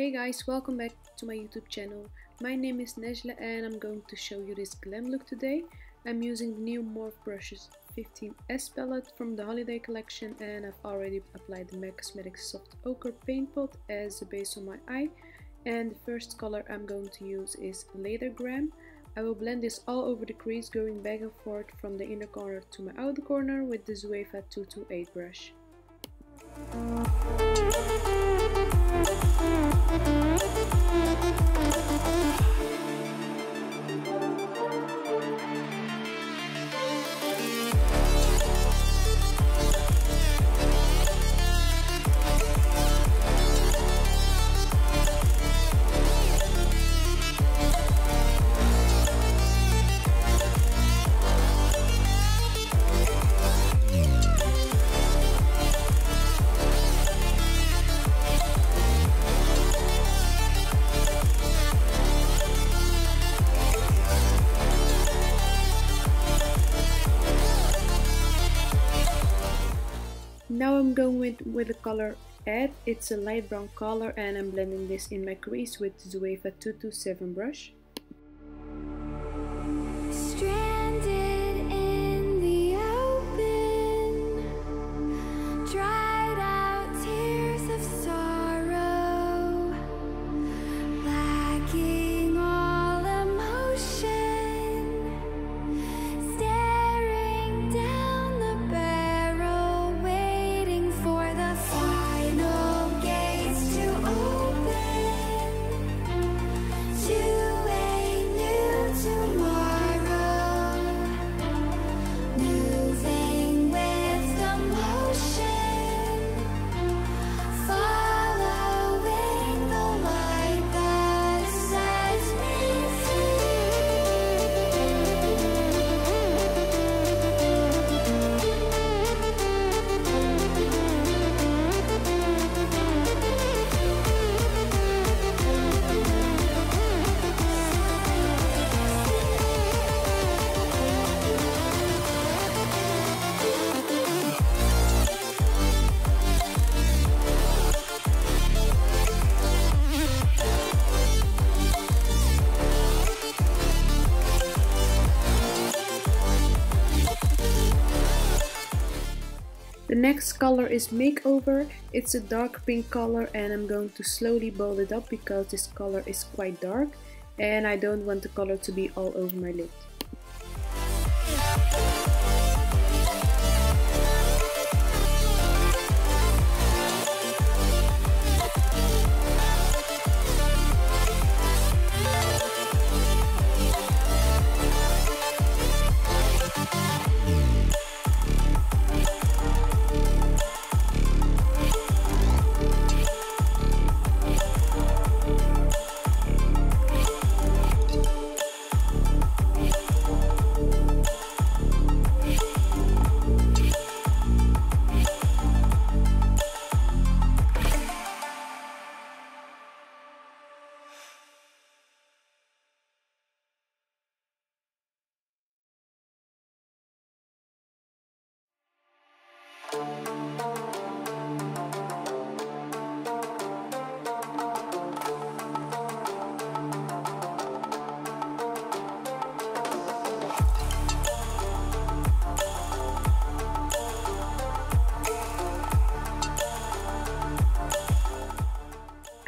Hey guys, welcome back to my YouTube channel. My name is Najla and I'm going to show you this glam look today. I'm using the new Morphe brushes 15S palette from the holiday collection, and I've already applied the MAC Cosmetics Soft Ochre Paint Pot as a base on my eye. And the first color I'm going to use is Leathergram. I will blend this all over the crease, going back and forth from the inner corner to my outer corner with the Mauve 228 brush. Now I'm going with the color Add. It's a light brown color and I'm blending this in my crease with the Mauve 227 brush. The next color is Makeover. It's a dark pink color and I'm going to slowly build it up because this color is quite dark and I don't want the color to be all over my lid.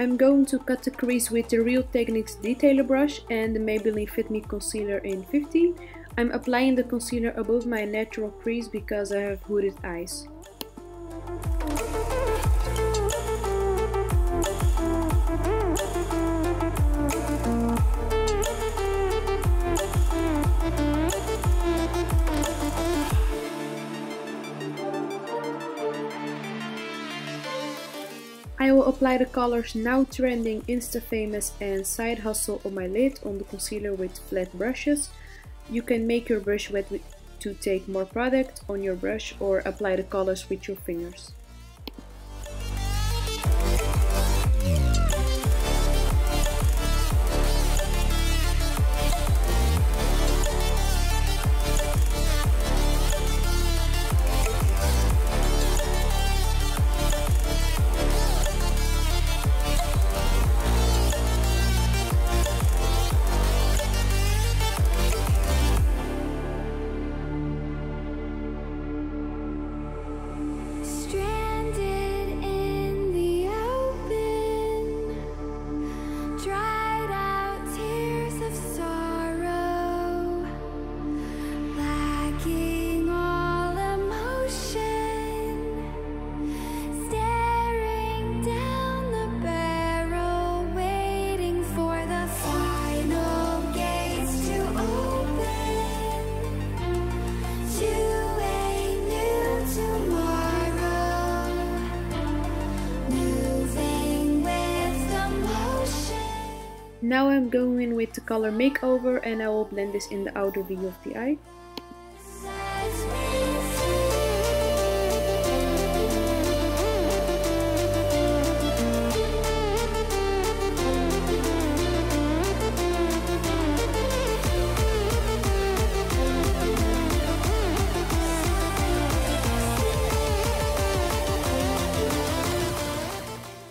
I'm going to cut the crease with the Real Techniques Detailer brush and the Maybelline Fit Me Concealer in 15. I'm applying the concealer above my natural crease because I have hooded eyes. I will apply the colors Now Trending, Insta Famous and Side Hustle on my lid on the concealer with flat brushes. You can make your brush wet to take more product on your brush or apply the colors with your fingers. I'm going with the color Makeover, and I will blend this in the outer V of the eye.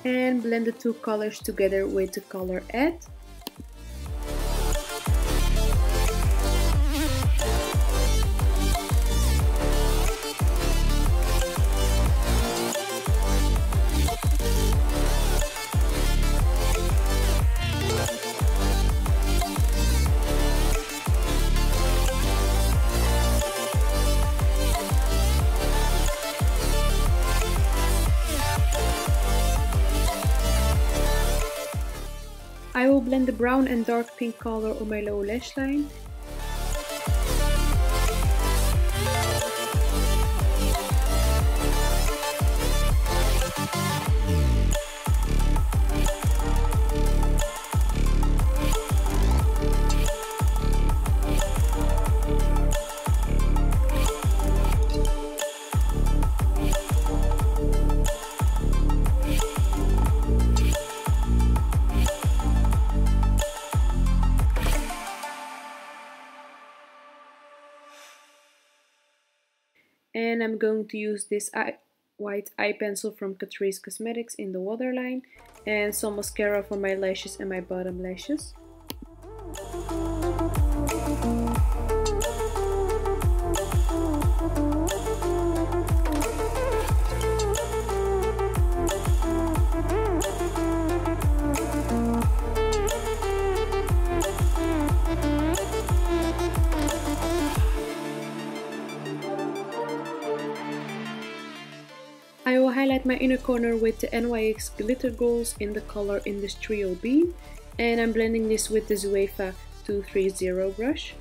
And blend the two colors together with the color Add. I will blend the brown and dark pink color on my lower lash line. And I'm going to use this white eye pencil from Crease Cosmetics in the waterline, and some mascara for my lashes and my bottom lashes. I will highlight my inner corner with the NYX Glitter Goals in the color Industrial Beam, and I'm blending this with the Zoeva 230 brush.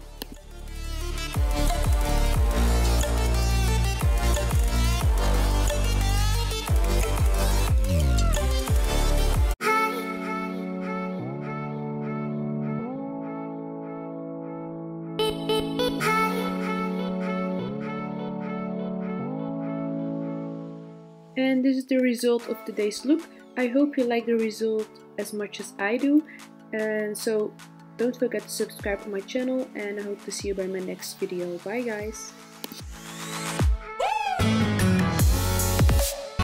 And this is the result of today's look. I hope you like the result as much as I do. And so don't forget to subscribe to my channel, and I hope to see you by my next video. Bye guys!